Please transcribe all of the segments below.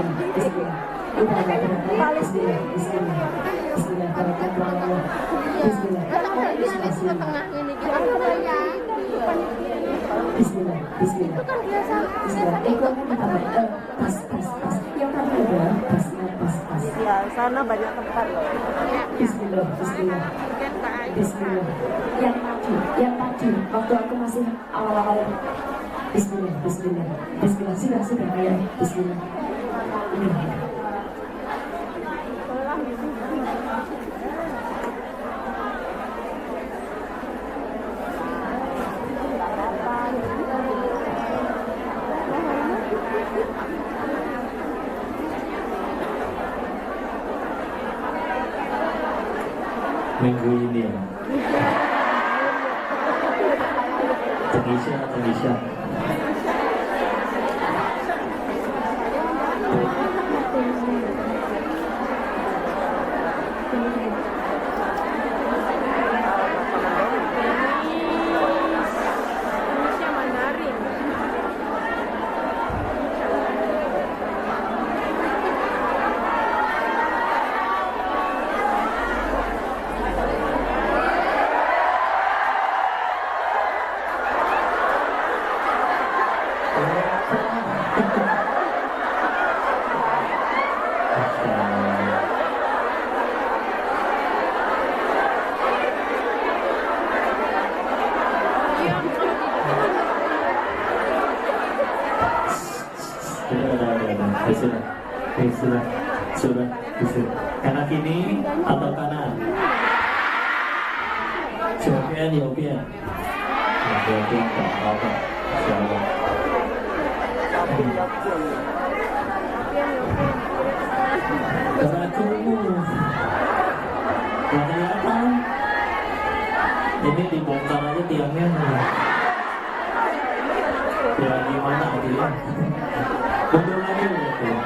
Bismillah. Udah, Bismillah, Bismillah, Bismillah, Barakallahu. Bismillah. Bismillah. Bismillah, Bismillah. Bismillah. Keluarkan minta maaf. Pas. Yang tadi udah pas. Ya, sana banyak tempat loh. Bismillah, Bismillah. Bismillah. Yang tadi waktu aku masih awal-awal. Bismillah, Bismillah, Bismillah. Sudah ya. Bismillah. Ini. Minggu ini ya. Tenisha. Sudah. Kanan kiri atau kanan? Yopian. Apa? Siapa? Berakumu. Kelihatan. Ini dibongkar aja tiangnya. Ya gimana dia? Mundur lagi ya.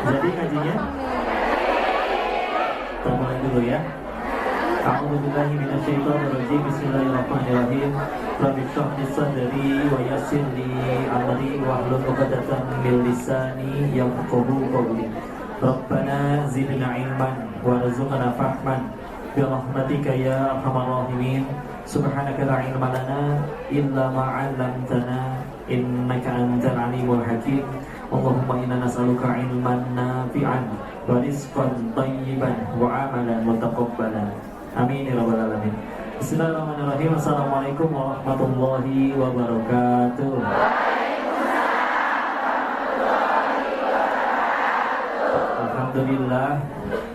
Jadi kajinya kita mulai dulu ya. A'udzubillahi minasyaitonirrajim. Bismillahirrahmanirrahim. Rabbi shrah li sadri wa yassir li amri wahlul 'uqdatam min lisani yafqahu qawli. Rabbana zidna ilman warzuqna fahman bi rahmatika ya arhamar rahimin. Subhanaka la ilma lana illa ma 'allamtana innaka antal alimul hakim. Allahumma inna nas'aluka ilman nafi'an wa rizqan thayyiban wa amalan mutaqabbalan. Amin ya rabbal alamin. Bismillahirrahmanirrahim. Assalamualaikum warahmatullahi wabarakatuh.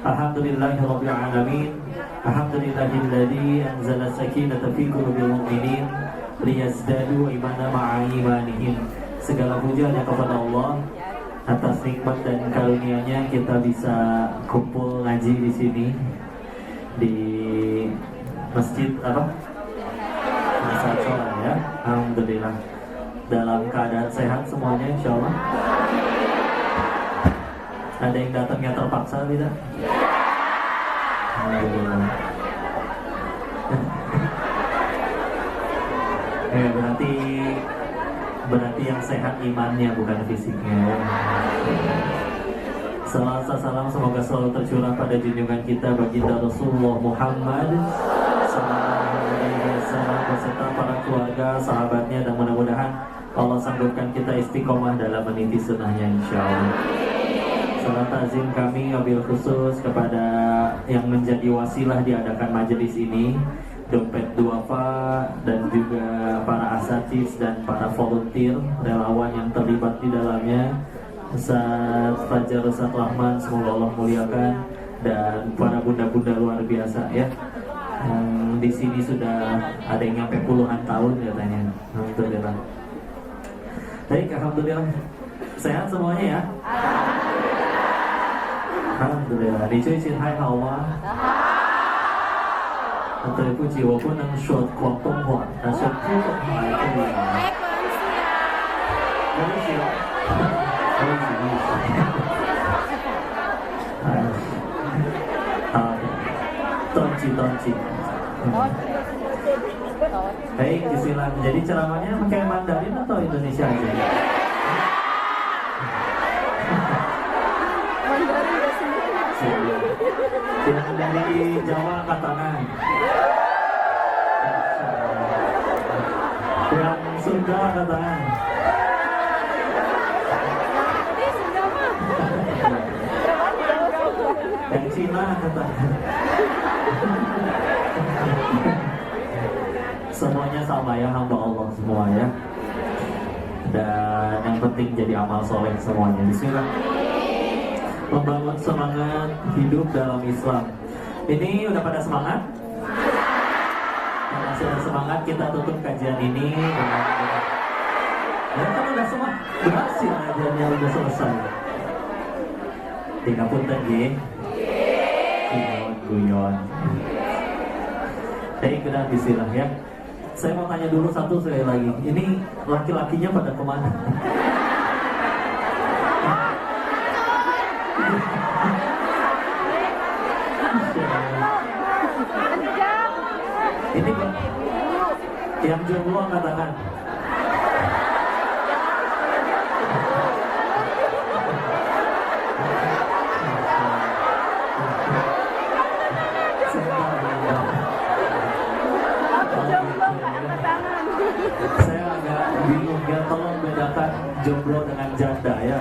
Alhamdulillahirabbil alamin. Alhamdulillahilladzi anzala sakinata fi qulubil mu'minin liyazdadu imanan ma'a imanihim. Segala puji hanya kepada Allah atas nikmat dan karunia-Nya kita bisa kumpul ngaji di sini di masjid apa? Masjid Sholat ya. Alhamdulillah dalam keadaan sehat semuanya insyaallah. Ada yang datangnya terpaksa tidak? Alhamdulillah. Berarti yang sehat imannya bukan fisiknya. Salam semoga selalu tercurah pada junjungan kita baginda Rasulullah Muhammad sallallahu alaihi wasallam beserta para keluarga, sahabatnya, dan mudah-mudahan Allah sanggupkan kita istiqomah dalam meniti sunnahnya insyaallah. Salam takzim kami wabil khusus kepada yang menjadi wasilah diadakan majelis ini, Dompet Duafa, dan juga para asatidz dan para volunteer relawan yang terlibat di dalamnya. Ustaz Fajar, Ustaz Rahman, semoga Allah muliakan, dan para bunda-bunda luar biasa ya. Di sini sudah ada yang nyampe puluhan tahun katanya. Alhamdulillah. Baik, alhamdulillah. Sehat semuanya ya. Alhamdulillah. 你最近还好吗？对不起，我不能说广东话，但是普通话可以。没关系哦，没关系，没关系。Tonci. Baik, bismillah. Jadi ceramahnya pakai Mandarin atau Indonesia aja? Mandarin ya sendiri. Yang dari Jawa angkat tangan. Yang Sunda angkat tangan. Yang Cina angkat tangan. Semuanya sama ya, hamba Allah semua ya. Dan yang penting jadi amal soleh semuanya. Bismillah. Membangun semangat hidup dalam Islam. Ini udah pada semangat? Kalau sudah semangat, kita tutup kajian ini dengan ya kan udah semua berhasil, kajiannya udah selesai. Tinggal punten nggih. Guyon. Baik, udah bismillah ya. Saya mau tanya dulu satu sekali lagi. Ini laki-lakinya pada kemana? Ini yang jomblo angkat tangan. Saya agak bingung ya, tolong bedakan jomblo dengan janda ya.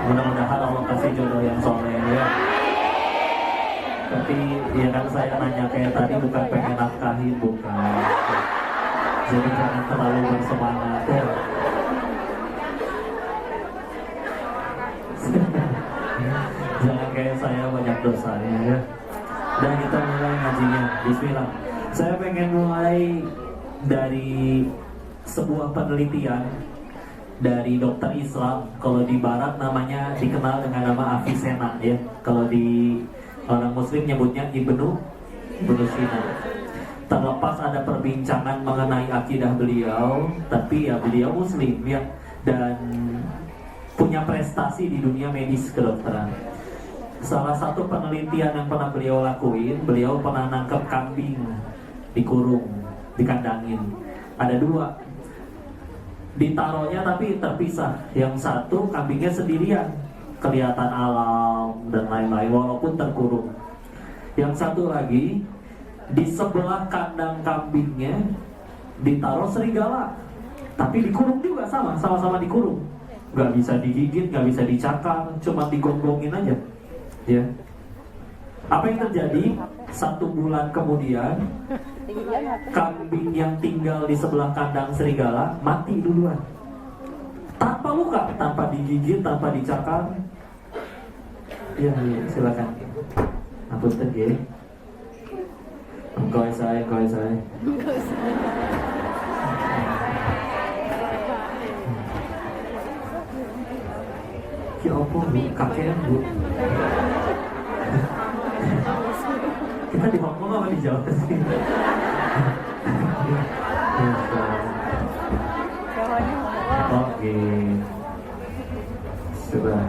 Mudah-mudahan Allah kasih jodoh yang soleh ya. Tapi ya kan saya nanya kayak tadi bukan pengen nafkahin, bukan. Jadi jangan terlalu bersemangat ya. Jangan kayak saya banyak dosanya ya. Dan kita mulai ngajinya. Bismillah. Saya pengen mulai dari sebuah penelitian dari dokter Islam. Kalau di Barat namanya dikenal dengan nama Avicenna ya. Kalau di orang Muslim nyebutnya Ibnu Sina. Terlepas ada perbincangan mengenai akidah beliau, tapi ya beliau Muslim ya, dan punya prestasi di dunia medis kedokteran. Salah satu penelitian yang pernah beliau lakuin, beliau pernah nangkep kambing, dikurung, dikandangin. Ada dua, ditaruhnya tapi terpisah. Yang satu kambingnya sendirian, kelihatan alam dan lain-lain walaupun terkurung. Yang satu lagi, di sebelah kandang kambingnya ditaruh serigala, tapi dikurung juga, sama-sama dikurung. Gak bisa digigit, gak bisa dicakar, cuma digonggongin aja ya. Apa yang terjadi? 1 bulan kemudian kambing yang tinggal di sebelah kandang serigala mati duluan, tanpa luka, tanpa digigit, tanpa dicakar. Ya, silakan. Apunten nggih. Engkau saya. Ya apa bu, kakek bu. Kita di Hongkong apa di Jawa sih? Oke, sudah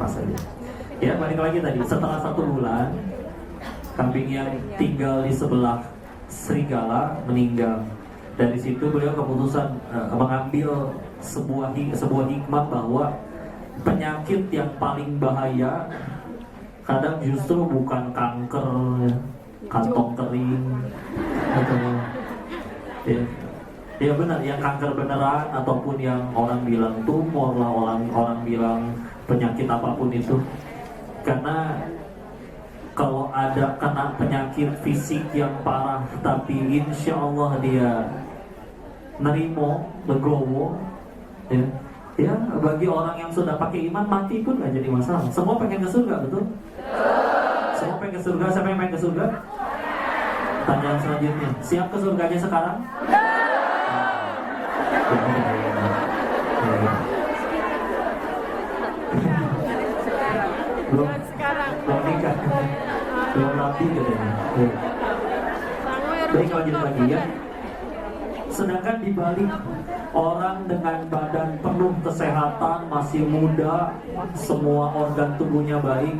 pas aja. Ya balik lagi tadi, setelah 1 bulan kambing yang tinggal di sebelah serigala meninggal. Dan di situ beliau keputusan mengambil sebuah hikmah bahwa penyakit yang paling bahaya kadang justru bukan kanker, kantong kering, atau ya benar, yang kanker beneran ataupun yang orang bilang tumor lah, orang bilang penyakit apapun itu. Karena kalau ada kena penyakit fisik yang parah tapi insya Allah dia nerimo, legowo, ya. Ya, bagi orang yang sudah pakai iman, mati pun nggak jadi masalah. Semua pengen ke surga, betul? Semua pengen ke surga. Siapa yang pengen ke surga? Tanyaan selanjutnya, siap ke surganya sekarang? Belum nikah, belum rapi katanya. Baik, lanjut lagi ya. Sedangkan di balik orang dengan badan penuh kesehatan, masih muda, semua organ tubuhnya baik,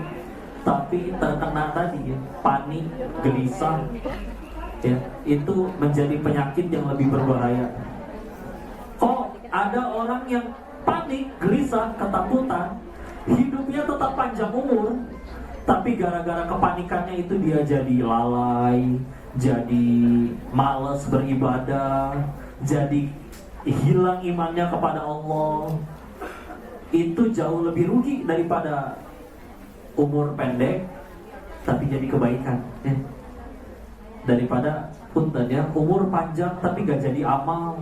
tapi terkena tadi ya, panik, gelisah, ya, itu menjadi penyakit yang lebih berbahaya. Kok ada orang yang panik, gelisah, ketakutan, hidupnya tetap panjang umur, tapi gara-gara kepanikannya itu dia jadi lalai, jadi malas beribadah, jadi hilang imannya kepada Allah. Itu jauh lebih rugi daripada umur pendek tapi jadi kebaikan, ya. Daripada punten ya, umur panjang tapi gak jadi amal,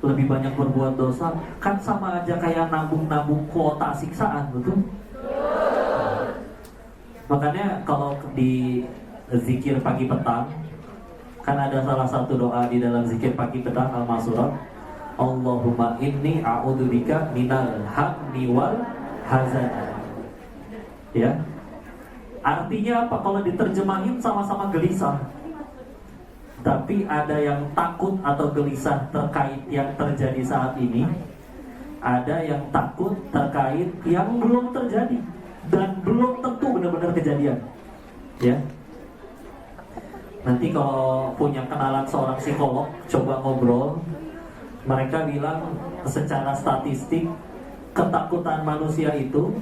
lebih banyak berbuat dosa, kan sama aja kayak nabung-nabung kuota siksaan, betul? Makanya kalau di zikir pagi petang, kan ada salah satu doa di dalam zikir pagi petang Al-Masurat, Allahumma inni a'udzubika minal hammi wal hazan. Ya. Artinya apa? Kalau diterjemahin sama-sama gelisah. Tapi ada yang takut atau gelisah terkait yang terjadi saat ini, ada yang takut terkait yang belum terjadi dan belum tentu benar-benar kejadian. Ya. Nanti kalau punya kenalan seorang psikolog, coba ngobrol. Mereka bilang secara statistik ketakutan manusia itu,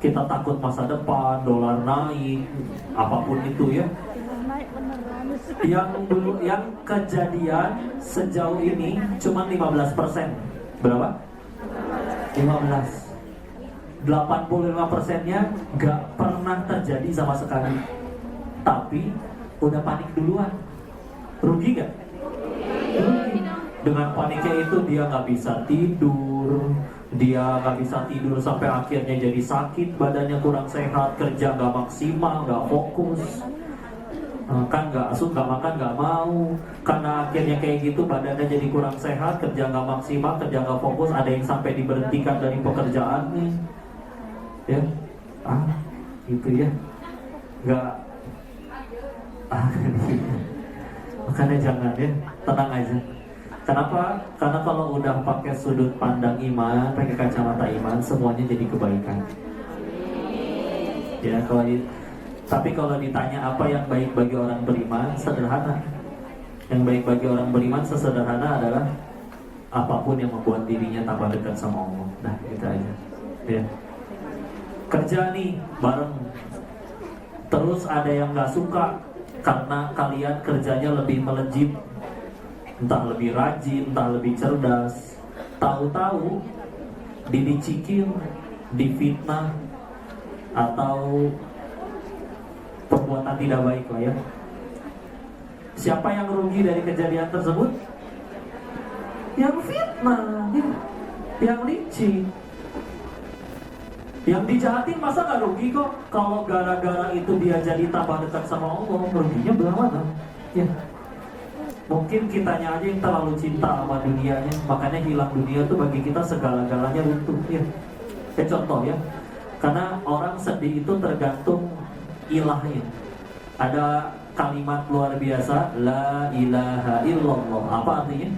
kita takut masa depan, dolar naik, apapun itu ya. Yang kejadian sejauh ini cuma 15%. Berapa? 15. 85%-nya gak pernah terjadi sama sekali. Tapi udah panik duluan. Rugi gak? Rugi. Dengan paniknya itu dia gak bisa tidur, dia gak bisa tidur sampai akhirnya jadi sakit, badannya kurang sehat, kerja gak maksimal, gak fokus, kan gak makan gak mau. Karena akhirnya kayak gitu, badannya jadi kurang sehat, kerja gak maksimal, kerja gak fokus, ada yang sampai diberhentikan dari pekerjaannya. Ya, gitu ya, gak. Makanya jangan ya, tenang aja. Kenapa? Karena kalau udah pakai sudut pandang iman, pakai kacamata iman, semuanya jadi kebaikan. Ya, tapi kalau ditanya apa yang baik bagi orang beriman, sederhana. Yang baik bagi orang beriman sesederhana adalah apapun yang membuat dirinya tambah dekat sama Allah. Nah, gitu aja. Ya. Kerja nih bareng, terus ada yang nggak suka karena kalian kerjanya lebih melejit, entah lebih rajin, entah lebih cerdas. Tahu-tahu dicikir, difitnah, atau perbuatan tidak baik lah ya. Siapa yang rugi dari kejadian tersebut? Yang fitnah, yang licik. Yang dijahatin masa gak rugi kok? Kalau gara-gara itu dia jadi tambah dekat sama Allah, ruginya berapa? Ya. Mungkin kitanya aja yang terlalu cinta sama dunianya, makanya hilang dunia tuh bagi kita segala-galanya runtuh ya. Contoh ya, karena orang sedih itu tergantung ilahnya. Ada kalimat luar biasa, la ilaha illallah. Apa artinya?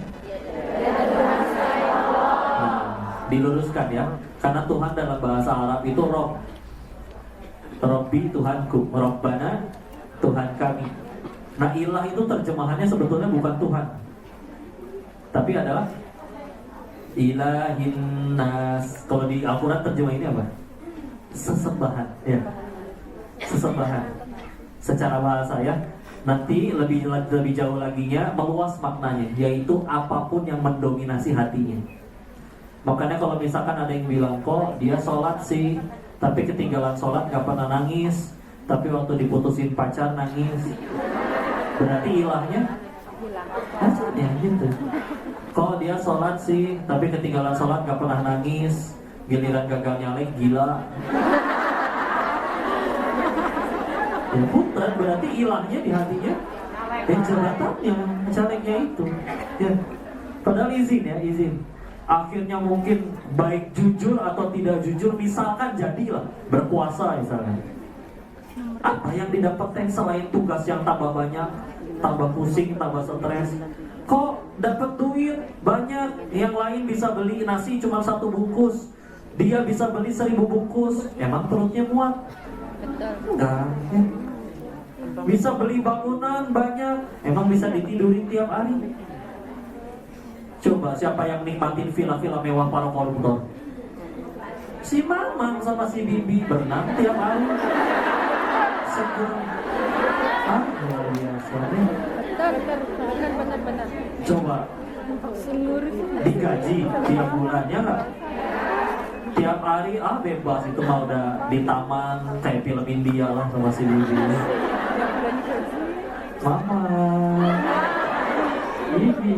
Nah, diluruskan ya, karena Tuhan dalam bahasa Arab itu Rob. Robbi Tuhanku, Robbana Tuhan kami. Nah, ilah itu terjemahannya sebetulnya bukan Tuhan, tapi adalah ilahin nas. Kalau di Al-Quran terjemah ini apa? Sesembahan ya. Sesembahan secara bahasa ya. Nanti lebih jauh laginya, meluas maknanya, yaitu apapun yang mendominasi hatinya. Makanya kalau misalkan ada yang bilang, kok dia sholat sih, tapi ketinggalan sholat gak pernah nangis, tapi waktu diputusin pacar nangis, berarti ilahnya pacarnya gitu. Kok dia sholat sih, tapi ketinggalan sholat gak pernah nangis, giliran gagal nyalek gila. Ya punten, berarti ilahnya di hatinya jabatannya, calegnya itu. Ya, padahal izin ya, izin. Akhirnya mungkin baik jujur atau tidak jujur, misalkan jadilah berpuasa misalnya. Apa yang didapatkan selain tugas yang tambah banyak, tambah pusing, tambah stres? Kok dapat duit banyak, yang lain bisa beli nasi cuma 1 bungkus, dia bisa beli 1000 bungkus. Emang perutnya muat? Enggak ya. Bisa beli bangunan banyak, emang bisa ditidurin tiap hari? Coba siapa yang nikmatin villa-villa mewah para koruptor? Si Mamang sama si Bibi berenang tiap hari. Seger. Luar biasa nih. Benar. Coba digaji tiap bulannya nggak? Tiap hari bebas, itu mah udah di taman kayak film India lah sama si Bibi. Mama, Bibi,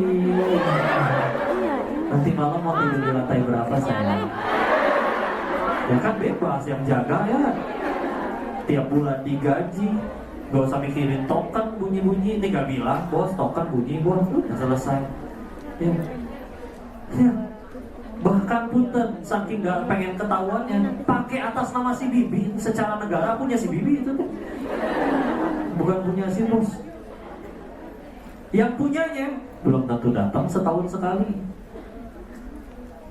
nanti malam mau tidur di lantai berapa sayang? Ya kan bebas, yang jaga ya. Tiap bulan digaji, gak usah mikirin token bunyi-bunyi, tinggal bilang bos token bunyi, bos udah selesai. Ya. Bahkan punten, saking gak pengen ketahuannya, pakai atas nama si Bibi, secara negara punya si Bibi itu tuh, bukan punya si bos. Yang punyanya belum tentu datang setahun sekali.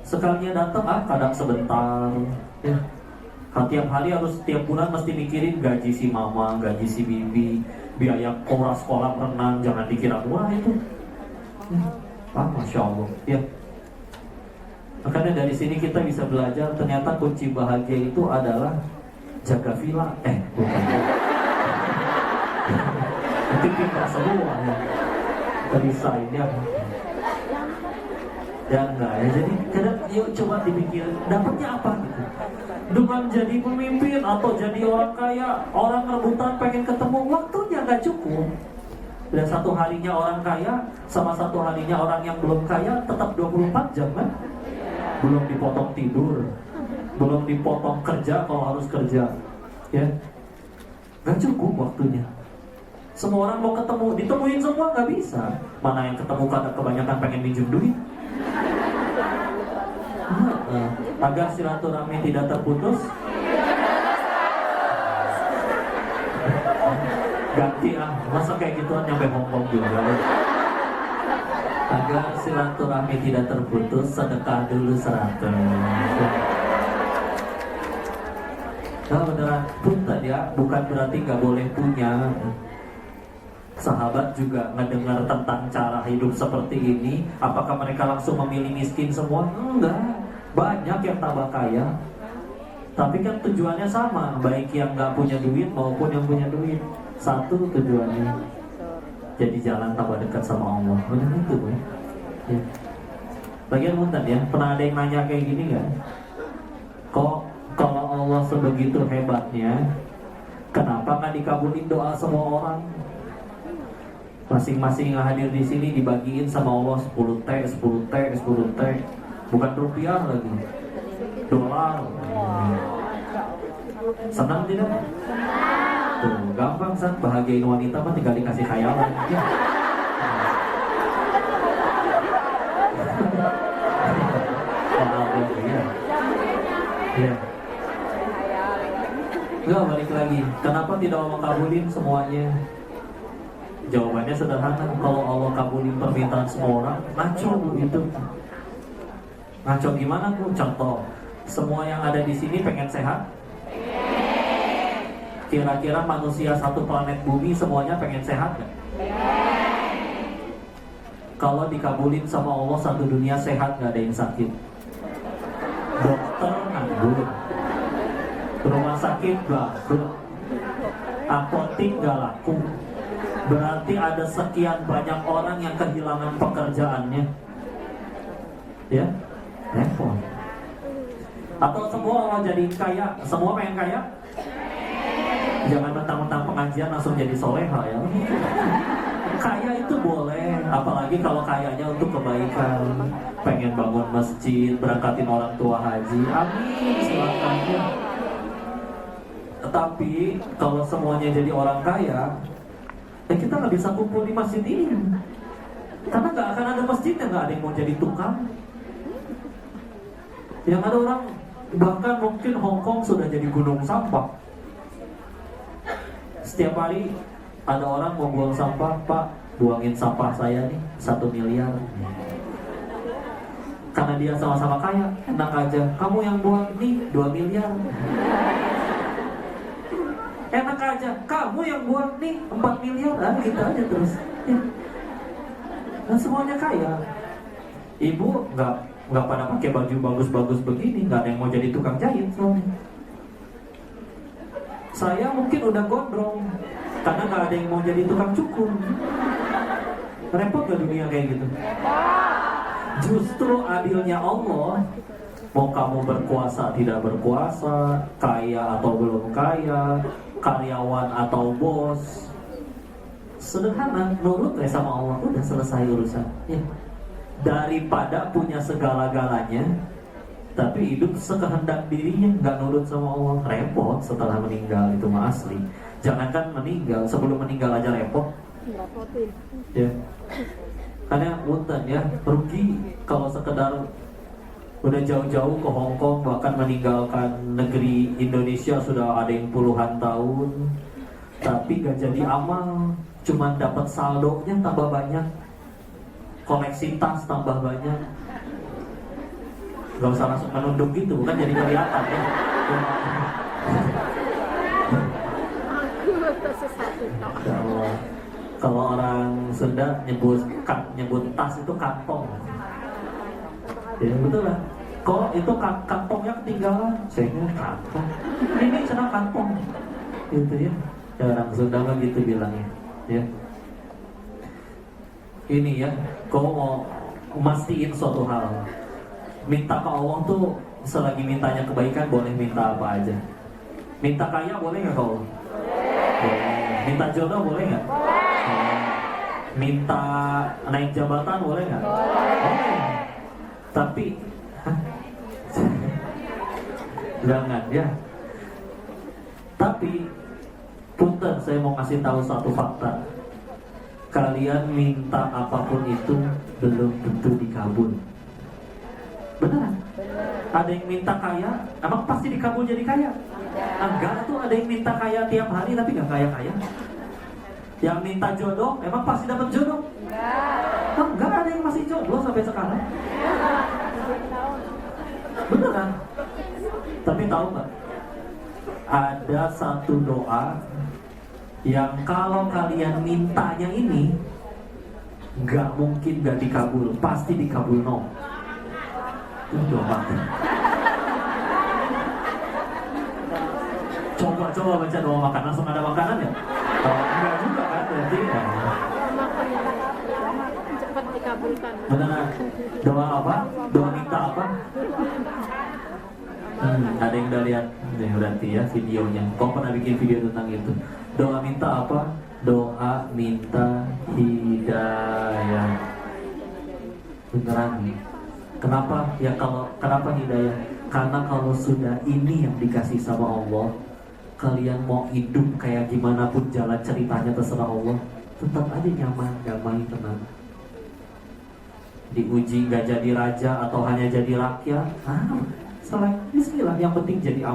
Sekalinya datang kadang sebentar. Ya. Tiap hari harus, tiap bulan mesti mikirin gaji si mama, gaji si Bibi, biaya sekolah renang, jangan dikira murah itu. Ya. Masya Allah. Ya. Makanya dari sini kita bisa belajar ternyata kunci bahagia itu adalah jaga villa. Bukan. Itu kita semua ya. Desainnya. Ya enggak ya. Jadi kadang yuk coba dipikir dapatnya apa gitu. Dengan jadi pemimpin atau jadi orang kaya, orang rebutan pengen ketemu, waktunya nggak cukup. Dan satu harinya orang kaya sama satu harinya orang yang belum kaya tetap 24 jam kan? Belum dipotong tidur, belum dipotong kerja kalau harus kerja, ya nggak cukup waktunya. Semua orang mau ketemu, ditemuin semua nggak bisa. Mana yang ketemu karena kebanyakan pengen minjem duit. Agar silaturahmi tidak terputus, ganti masa kayak gituan nyampe Hongkong juga. Agar silaturahmi tidak terputus, sedekah dulu 100. Nah beneran punten ya, bukan berarti nggak boleh punya. Sahabat juga mendengar tentang cara hidup seperti ini. Apakah mereka langsung memilih miskin semua? Enggak, banyak yang tambah kaya. Tapi kan tujuannya sama, baik yang nggak punya duit maupun yang punya duit. Satu tujuannya, jadi jalan tambah dekat sama Allah. Benar itu ya. Ya. Bagian punten ya, pernah ada yang nanya kayak gini nggak? Kok kalau Allah sebegitu hebatnya, kenapa nggak dikabulin doa semua orang? Masing-masing yang hadir di sini dibagiin sama Allah 10 T, 10 T, 10 T, bukan rupiah lagi, dolar. Senang tidak? Tuh, gampang san, bahagiain wanita mah tinggal dikasih khayalan. Ya. Ya. Enggak, balik lagi. Kenapa tidak Allah kabulin semuanya? Jawabannya sederhana. Kalau Allah kabulin permintaan semua orang, ngaco itu. Ngaco gimana tuh? Contoh, semua yang ada di sini pengen sehat. Kira-kira manusia satu planet bumi semuanya pengen sehat gak? Kalau dikabulin sama Allah satu dunia sehat, gak ada yang sakit. Dokter nganggur, rumah sakit bangkrut, apotik gak laku. Berarti ada sekian banyak orang yang kehilangan pekerjaannya. Ya, repot. Atau semua orang jadi kaya, semua pengen kaya. Jangan mentang-mentang pengajian langsung jadi soleha ya. Kaya itu boleh, apalagi kalau kayanya untuk kebaikan. Pengen bangun masjid, berangkatin orang tua haji, amin, silakan ya. Tetapi kalau semuanya jadi orang kaya, ya kita nggak bisa kumpul di masjid ini. Karena nggak akan ada masjidnya, nggak ada yang mau jadi tukang. Yang ada orang, bahkan mungkin Hong Kong sudah jadi gunung sampah. Setiap hari ada orang mau buang sampah, Pak, buangin sampah saya nih 1 miliar. Karena dia sama-sama kaya, enak aja. Kamu yang buang nih 2 miliar. Enak aja, kamu yang buang nih 4 miliar. Gitu aja terus ya. Nah semuanya kaya. Ibu nggak pada pakai baju bagus-bagus begini, nggak ada yang mau jadi tukang jahit soalnya. Saya mungkin udah gondrong karena nggak ada yang mau jadi tukang cukur. Repot gak dunia kayak gitu? Justru adilnya Allah, mau kamu berkuasa tidak berkuasa, kaya atau belum kaya, karyawan atau bos, sederhana, nurut ya sama Allah, udah selesai urusan ya. Daripada punya segala-galanya tapi hidup sekehendak dirinya, nggak nurut sama Allah, repot setelah meninggal. Itu mah asli. Jangankan meninggal, sebelum meninggal aja repot ya. Karena punten ya, rugi kalau sekedar udah jauh-jauh ke Hong Kong, bahkan meninggalkan negeri Indonesia sudah ada yang puluhan tahun, tapi gak jadi amal, cuman dapat saldonya tambah banyak, koleksi tas tambah banyak. Gak usah langsung menunduk gitu, kan jadi kelihatan ya. Kalau orang Sunda nyebut tas itu kantong. Ya betul lah. Kok itu kantongnya ketinggalan? Saya kira kantong. Ini cina kantong. Gitu ya. Ya orang Sunda kan gitu bilangnya. Ya. Ini ya, kau mau mastiin suatu hal. Minta ke Allah tuh selagi mintanya kebaikan boleh minta apa aja. Minta kaya boleh nggak kau? Boleh. Minta jodoh boleh nggak? Minta naik jabatan boleh nggak? Boleh. Tapi jangan ya. Tapi punten, saya mau kasih tahu satu fakta. Kalian minta apapun itu belum tentu dikabul. Beneran? Ada yang minta kaya, emang pasti dikabul jadi kaya? Enggak tuh, ada yang minta kaya tiap hari tapi nggak kaya-kaya. Yang minta jodoh, emang pasti dapat jodoh? Enggak, ada yang masih jodoh sampai sekarang. Beneran? Tapi tahu nggak? Ada satu doa yang kalau kalian mintanya ini nggak mungkin nggak dikabul, pasti dikabul no. Itu doa. Coba baca doa makan, langsung ada makanan ya? Enggak juga kan, berarti ya. Cepat dikabulkan. Beneran? Doa apa? Doa minta apa? Ada yang udah lihat nih berarti ya videonya. Kau pernah bikin video tentang itu? Doa minta apa? Doa minta hidayah. Beneran nih. Kenapa? Ya kenapa hidayah? Karena kalau sudah ini yang dikasih sama Allah, kalian mau hidup kayak gimana pun jalan ceritanya terserah Allah, tetap aja nyaman, damai, tenang. Diuji nggak jadi raja atau hanya jadi rakyat, selain Bismillah, yang penting jadi